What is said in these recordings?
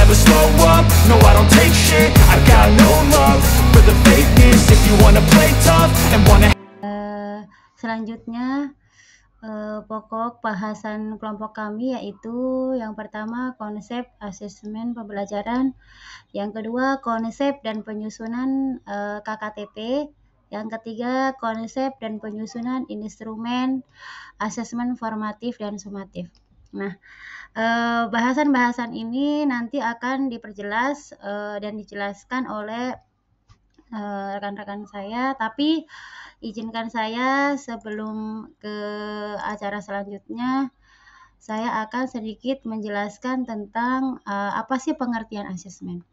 never slow up, no I don't take shit. I got no love for the fakeness. If you wanna play tough and wanna selanjutnya pokok bahasan kelompok kami yaitu yang pertama konsep asesmen pembelajaran, yang kedua konsep dan penyusunan KKTP, yang ketiga konsep dan penyusunan instrumen asesmen formatif dan sumatif. Nah, bahasan-bahasan ini nanti akan diperjelas dan dijelaskan oleh rekan-rekan saya, tapi izinkan saya sebelum ke acara selanjutnya, saya akan sedikit menjelaskan tentang apa sih pengertian asesmen.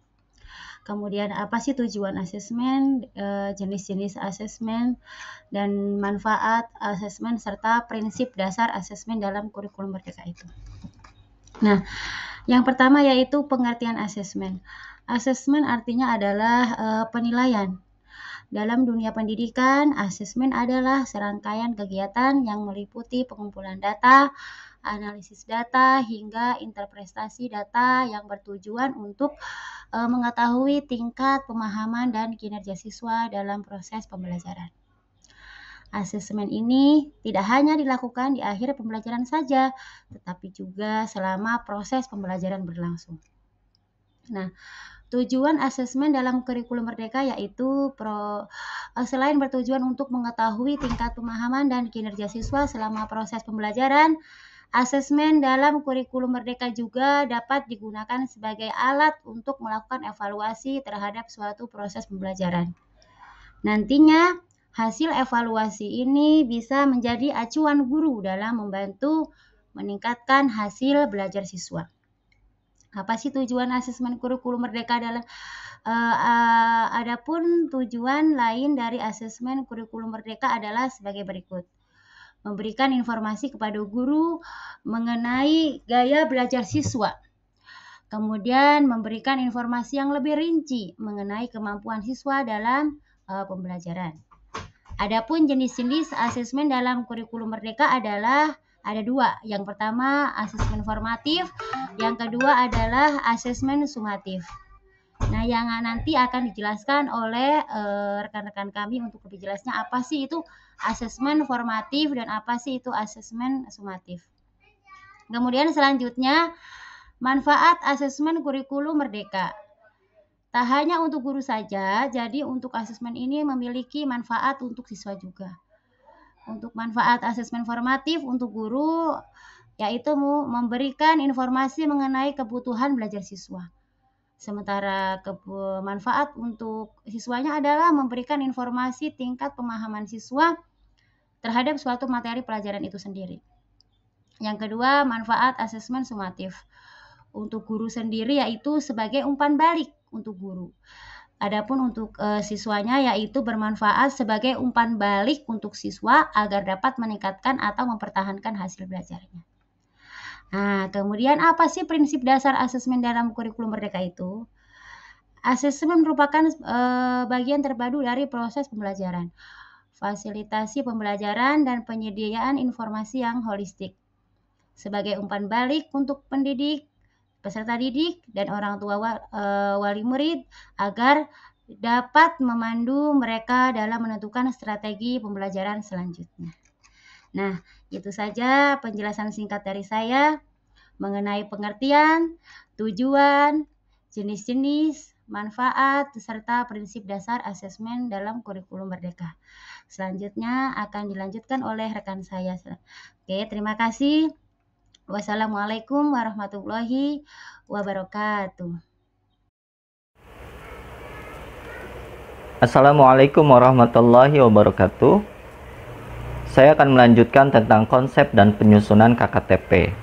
Kemudian apa sih tujuan asesmen, jenis-jenis asesmen, dan manfaat asesmen serta prinsip dasar asesmen dalam kurikulum Merdeka itu. Nah, yang pertama yaitu pengertian asesmen. Asesmen artinya adalah penilaian. Dalam dunia pendidikan, asesmen adalah serangkaian kegiatan yang meliputi pengumpulan data, analisis data, hingga interpretasi data yang bertujuan untuk mengetahui tingkat pemahaman dan kinerja siswa dalam proses pembelajaran. Asesmen ini tidak hanya dilakukan di akhir pembelajaran saja, tetapi juga selama proses pembelajaran berlangsung. Nah, tujuan asesmen dalam kurikulum Merdeka yaitu selain bertujuan untuk mengetahui tingkat pemahaman dan kinerja siswa selama proses pembelajaran, asesmen dalam kurikulum Merdeka juga dapat digunakan sebagai alat untuk melakukan evaluasi terhadap suatu proses pembelajaran. Nantinya, hasil evaluasi ini bisa menjadi acuan guru dalam membantu meningkatkan hasil belajar siswa. Apa sih tujuan asesmen kurikulum Merdeka dalam adapun tujuan lain dari asesmen kurikulum Merdeka adalah sebagai berikut. Memberikan informasi kepada guru mengenai gaya belajar siswa. Kemudian memberikan informasi yang lebih rinci mengenai kemampuan siswa dalam pembelajaran. Adapun jenis-jenis asesmen dalam kurikulum Merdeka adalah ada dua. Yang pertama asesmen formatif, yang kedua adalah asesmen sumatif. Nah, yang nanti akan dijelaskan oleh rekan-rekan kami untuk lebih jelasnya apa sih itu asesmen formatif dan apa sih itu asesmen sumatif. Kemudian selanjutnya manfaat asesmen kurikulum Merdeka. Tak hanya untuk guru saja, jadi untuk asesmen ini memiliki manfaat untuk siswa juga. Untuk manfaat asesmen formatif untuk guru, yaitu memberikan informasi mengenai kebutuhan belajar siswa. Sementara manfaat untuk siswanya adalah memberikan informasi tingkat pemahaman siswa terhadap suatu materi pelajaran itu sendiri. Yang kedua, manfaat asesmen sumatif. Untuk guru sendiri yaitu sebagai umpan balik untuk guru. Adapun untuk siswanya yaitu bermanfaat sebagai umpan balik untuk siswa agar dapat meningkatkan atau mempertahankan hasil belajarnya. Nah, kemudian apa sih prinsip dasar asesmen dalam kurikulum Merdeka itu? Asesmen merupakan bagian terpadu dari proses pembelajaran, fasilitasi pembelajaran, dan penyediaan informasi yang holistik. Sebagai umpan balik untuk pendidik, peserta didik, dan orang tua wali murid agar dapat memandu mereka dalam menentukan strategi pembelajaran selanjutnya. Nah, itu saja penjelasan singkat dari saya mengenai pengertian, tujuan, jenis-jenis, manfaat, serta prinsip dasar asesmen dalam kurikulum Merdeka. Selanjutnya akan dilanjutkan oleh rekan saya. Oke, terima kasih. Wassalamualaikum warahmatullahi wabarakatuh. Assalamualaikum warahmatullahi wabarakatuh. Saya akan melanjutkan tentang konsep dan penyusunan KKTP.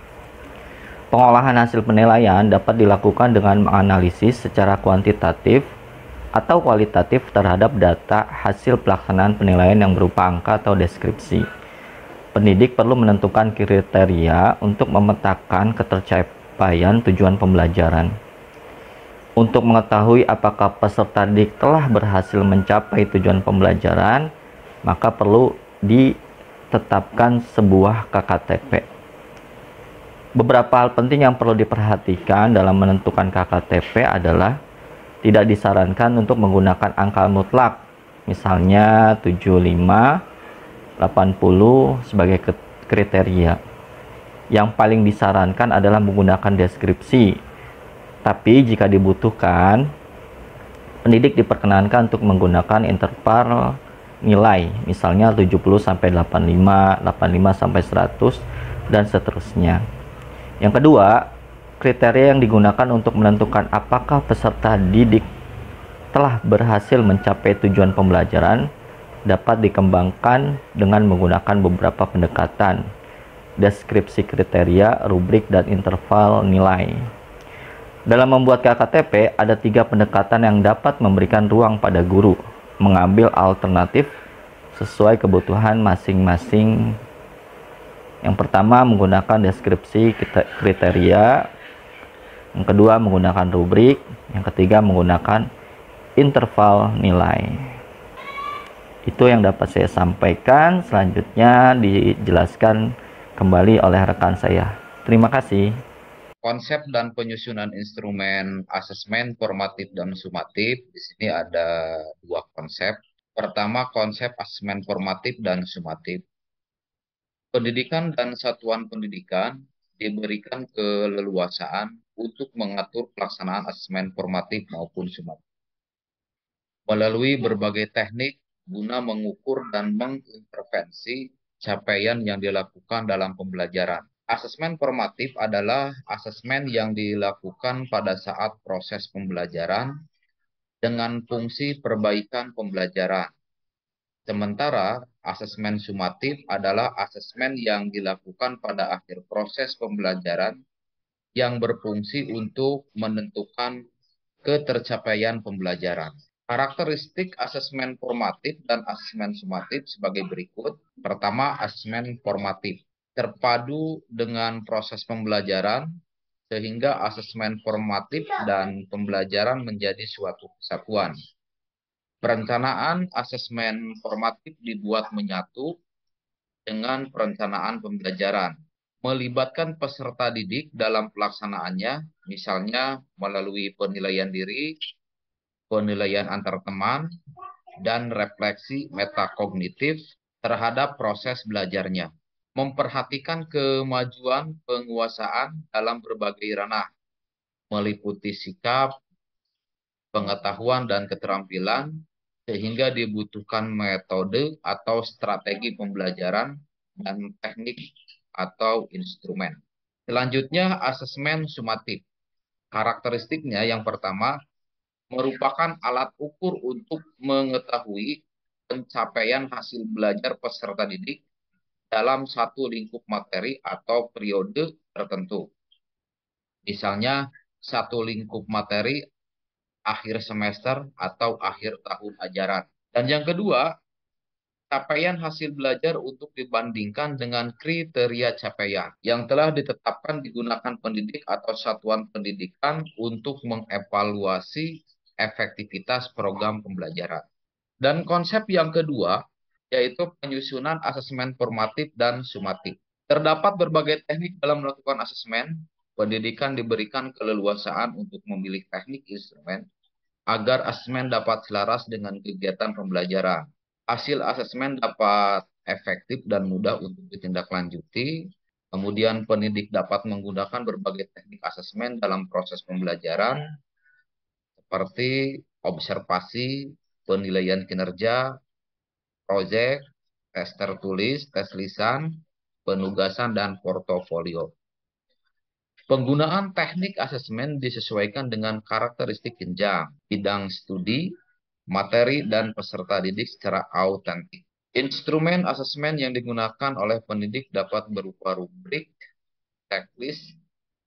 Pengolahan hasil penilaian dapat dilakukan dengan menganalisis secara kuantitatif atau kualitatif terhadap data hasil pelaksanaan penilaian yang berupa angka atau deskripsi. Pendidik perlu menentukan kriteria untuk memetakan ketercapaian tujuan pembelajaran. Untuk mengetahui apakah peserta didik telah berhasil mencapai tujuan pembelajaran, maka perlu ditetapkan sebuah KKTP. Beberapa hal penting yang perlu diperhatikan dalam menentukan KKTP adalah tidak disarankan untuk menggunakan angka mutlak, misalnya 75, 80 sebagai kriteria. Yang paling disarankan adalah menggunakan deskripsi. Tapi jika dibutuhkan, pendidik diperkenankan untuk menggunakan interval nilai, misalnya 70 sampai 85, 85 sampai 100 dan seterusnya. Yang kedua, kriteria yang digunakan untuk menentukan apakah peserta didik telah berhasil mencapai tujuan pembelajaran dapat dikembangkan dengan menggunakan beberapa pendekatan: deskripsi kriteria, rubrik, dan interval nilai. Dalam membuat KKTP, ada 3 pendekatan yang dapat memberikan ruang pada guru mengambil alternatif sesuai kebutuhan masing-masing. Yang pertama, menggunakan deskripsi kriteria. Yang kedua, menggunakan rubrik. Yang ketiga, menggunakan interval nilai. Itu yang dapat saya sampaikan. Selanjutnya dijelaskan kembali oleh rekan saya. Terima kasih. Konsep dan penyusunan instrumen asesmen formatif dan sumatif. Di sini ada 2 konsep. Pertama, konsep asesmen formatif dan sumatif. Pendidikan dan satuan pendidikan diberikan keleluasaan untuk mengatur pelaksanaan asesmen formatif maupun sumatif melalui berbagai teknik guna mengukur dan mengintervensi capaian yang dilakukan dalam pembelajaran. Asesmen formatif adalah asesmen yang dilakukan pada saat proses pembelajaran dengan fungsi perbaikan pembelajaran. Sementara asesmen sumatif adalah asesmen yang dilakukan pada akhir proses pembelajaran yang berfungsi untuk menentukan ketercapaian pembelajaran. Karakteristik asesmen formatif dan asesmen sumatif sebagai berikut. Pertama, asesmen formatif terpadu dengan proses pembelajaran sehingga asesmen formatif dan pembelajaran menjadi suatu kesatuan. Perencanaan asesmen formatif dibuat menyatu dengan perencanaan pembelajaran, melibatkan peserta didik dalam pelaksanaannya, misalnya melalui penilaian diri, penilaian antar teman, dan refleksi metakognitif terhadap proses belajarnya. Memperhatikan kemajuan penguasaan dalam berbagai ranah, meliputi sikap, pengetahuan, dan keterampilan, sehingga dibutuhkan metode atau strategi pembelajaran dan teknik atau instrumen. Selanjutnya, asesmen sumatif. Karakteristiknya yang pertama, merupakan alat ukur untuk mengetahui pencapaian hasil belajar peserta didik dalam satu lingkup materi atau periode tertentu. Misalnya, satu lingkup materi akhir semester atau akhir tahun ajaran. Dan yang kedua, capaian hasil belajar untuk dibandingkan dengan kriteria capaian yang telah ditetapkan digunakan pendidik atau satuan pendidikan untuk mengevaluasi efektivitas program pembelajaran. Dan konsep yang kedua, yaitu penyusunan asesmen formatif dan sumatif. Terdapat berbagai teknik dalam melakukan asesmen. Pendidikan diberikan keleluasaan untuk memilih teknik instrumen agar asesmen dapat selaras dengan kegiatan pembelajaran. Hasil asesmen dapat efektif dan mudah untuk ditindaklanjuti. Kemudian pendidik dapat menggunakan berbagai teknik asesmen dalam proses pembelajaran seperti observasi, penilaian kinerja, proyek, tes tertulis, tes lisan, penugasan, dan portofolio. Penggunaan teknik asesmen disesuaikan dengan karakteristik jenjang, bidang studi, materi, dan peserta didik secara autentik. Instrumen asesmen yang digunakan oleh pendidik dapat berupa rubrik, checklist,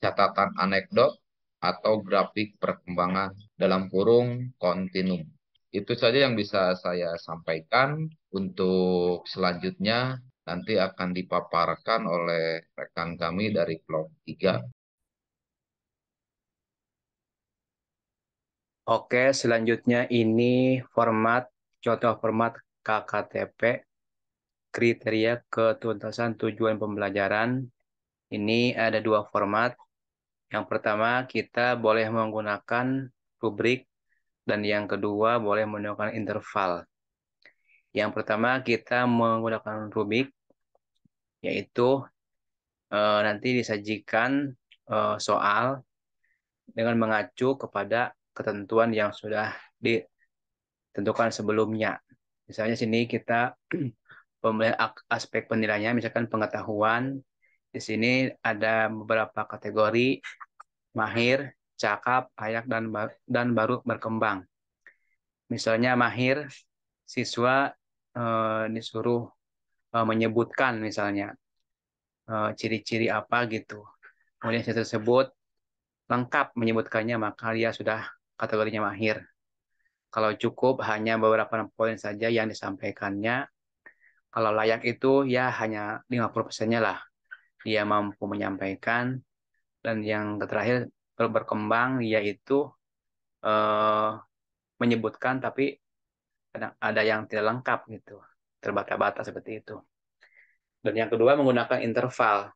catatan anekdot, atau grafik perkembangan dalam kurung kontinum. Itu saja yang bisa saya sampaikan. Untuk selanjutnya nanti akan dipaparkan oleh rekan kami dari kelompok 3. Oke, selanjutnya ini contoh format KKTP, kriteria ketuntasan tujuan pembelajaran Ini ada dua format. Yang pertama, kita boleh menggunakan rubrik, dan yang kedua boleh menggunakan interval. Yang pertama, kita menggunakan rubrik, yaitu nanti disajikan soal dengan mengacu kepada ketentuan yang sudah ditentukan sebelumnya. Misalnya sini kita aspek penilaiannya, misalkan pengetahuan. Di sini ada beberapa kategori: mahir, cakap, layak, dan baru berkembang. Misalnya mahir, siswa disuruh menyebutkan misalnya ciri-ciri apa gitu. Kemudian siswa tersebut lengkap menyebutkannya, maka dia sudah kategorinya mahir. Kalau cukup hanya beberapa poin saja yang disampaikannya. Kalau layak itu ya hanya 50%-nya lah. Dia mampu menyampaikan. Dan yang terakhir berkembang, yaitu eh, menyebutkan tapi ada yang tidak lengkap gitu. Terbata-bata seperti itu. Dan yang kedua menggunakan interval.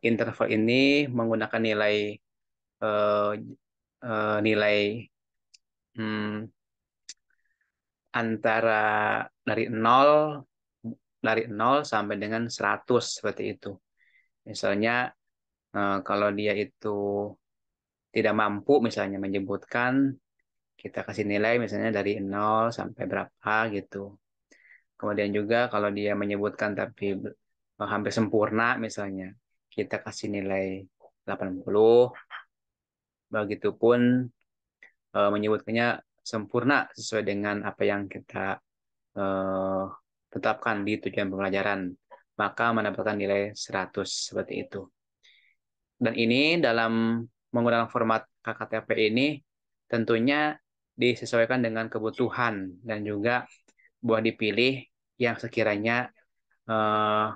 Interval ini menggunakan eh, nilai hmm, antara dari 0 sampai dengan 100 seperti itu. Misalnya kalau dia itu tidak mampu misalnya menyebutkan, kita kasih nilai misalnya dari 0 sampai berapa gitu. Kemudian juga kalau dia menyebutkan tapi hampir sempurna misalnya, kita kasih nilai 80. Begitupun menyebutkannya sempurna sesuai dengan apa yang kita eh, tetapkan di tujuan pembelajaran, maka mendapatkan nilai 100 seperti itu. Dan ini dalam menggunakan format KKTP ini tentunya disesuaikan dengan kebutuhan dan juga buah dipilih yang sekiranya eh,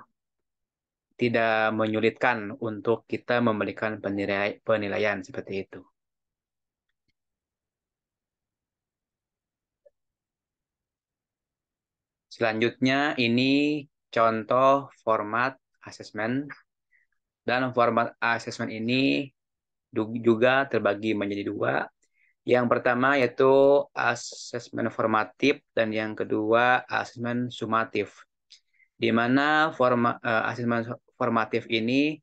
tidak menyulitkan untuk kita memberikan penilaian seperti itu. Selanjutnya ini contoh format asesmen. Dan format asesmen ini juga terbagi menjadi dua. Yang pertama yaitu asesmen formatif dan yang kedua asesmen sumatif. Di mana asesmen formatif ini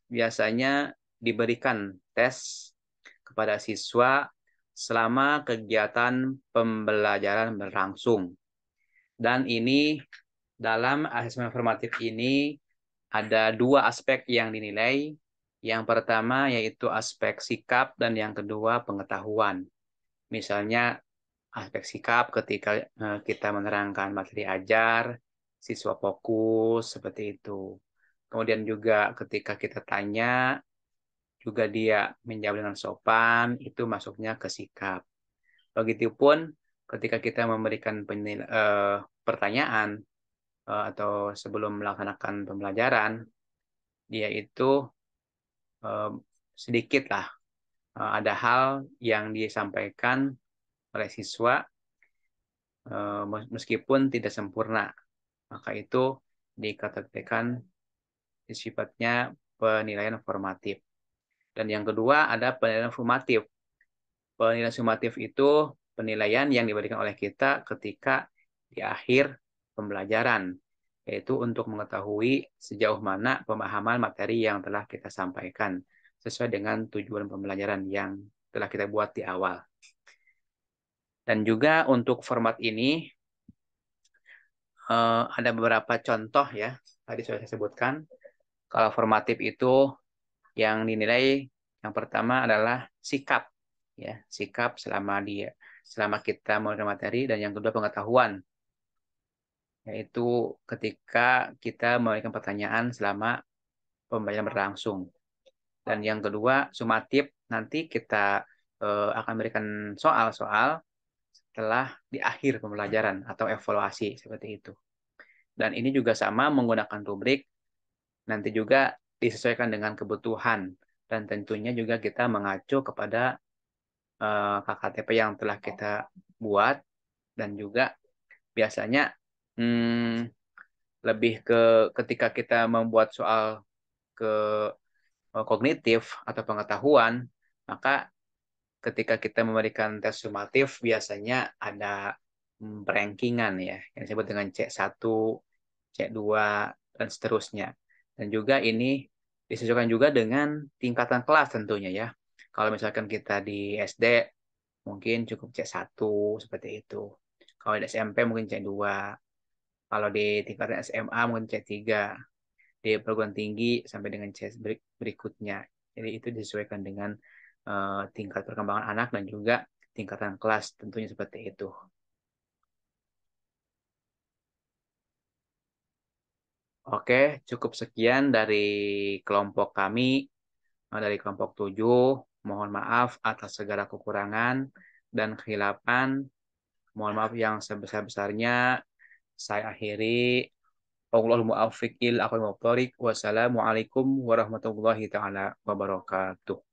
biasanya diberikan tes kepada siswa selama kegiatan pembelajaran berlangsung. Dan ini dalam asesmen formatif ini ada dua aspek yang dinilai. Yang pertama yaitu aspek sikap dan yang kedua pengetahuan. Misalnya aspek sikap ketika kita menerangkan materi ajar, siswa fokus seperti itu. Kemudian juga ketika kita tanya, juga dia menjawab dengan sopan, itu masuknya ke sikap. Begitupun ketika kita memberikan pertanyaan atau sebelum melaksanakan pembelajaran, dia itu sedikit lah ada hal yang disampaikan oleh siswa meskipun tidak sempurna, maka itu dikategorikan sifatnya penilaian formatif. Dan yang kedua ada penilaian sumatif. Penilaian sumatif itu penilaian yang diberikan oleh kita ketika di akhir pembelajaran, yaitu untuk mengetahui sejauh mana pemahaman materi yang telah kita sampaikan sesuai dengan tujuan pembelajaran yang telah kita buat di awal. Dan juga untuk format ini ada beberapa contoh ya, tadi sudah saya sebutkan. Kalau formatif itu yang dinilai yang pertama adalah sikap, ya, sikap selama kita menerima materi, dan yang kedua pengetahuan, yaitu ketika kita memberikan pertanyaan selama pembelajaran berlangsung. Dan yang kedua sumatif, nanti kita akan berikan soal-soal setelah di akhir pembelajaran atau evaluasi seperti itu. Dan ini juga sama menggunakan rubrik, nanti juga disesuaikan dengan kebutuhan dan tentunya juga kita mengacu kepada KKTP yang telah kita buat, dan juga biasanya lebih ke ketika kita membuat soal ke kognitif atau pengetahuan, maka ketika kita memberikan tes sumatif biasanya ada rankingan ya, yang disebut dengan C1, C2, dan seterusnya. Dan juga ini disesuaikan juga dengan tingkatan kelas tentunya ya. Kalau misalkan kita di SD mungkin cukup C1 seperti itu. Kalau di SMP mungkin C2. Kalau di tingkatan SMA mungkin C3. Di perguruan tinggi sampai dengan C berikutnya. Jadi itu disesuaikan dengan tingkat perkembangan anak dan juga tingkatan kelas tentunya seperti itu. Oke, cukup sekian dari kelompok kami, dari kelompok 7. Mohon maaf atas segala kekurangan dan kehilapan. Mohon maaf yang sebesar-besarnya. Saya akhiri. Allahul muwaffiq ila aqwamit thoriq. Wassalamualaikum warahmatullahi taala wabarakatuh.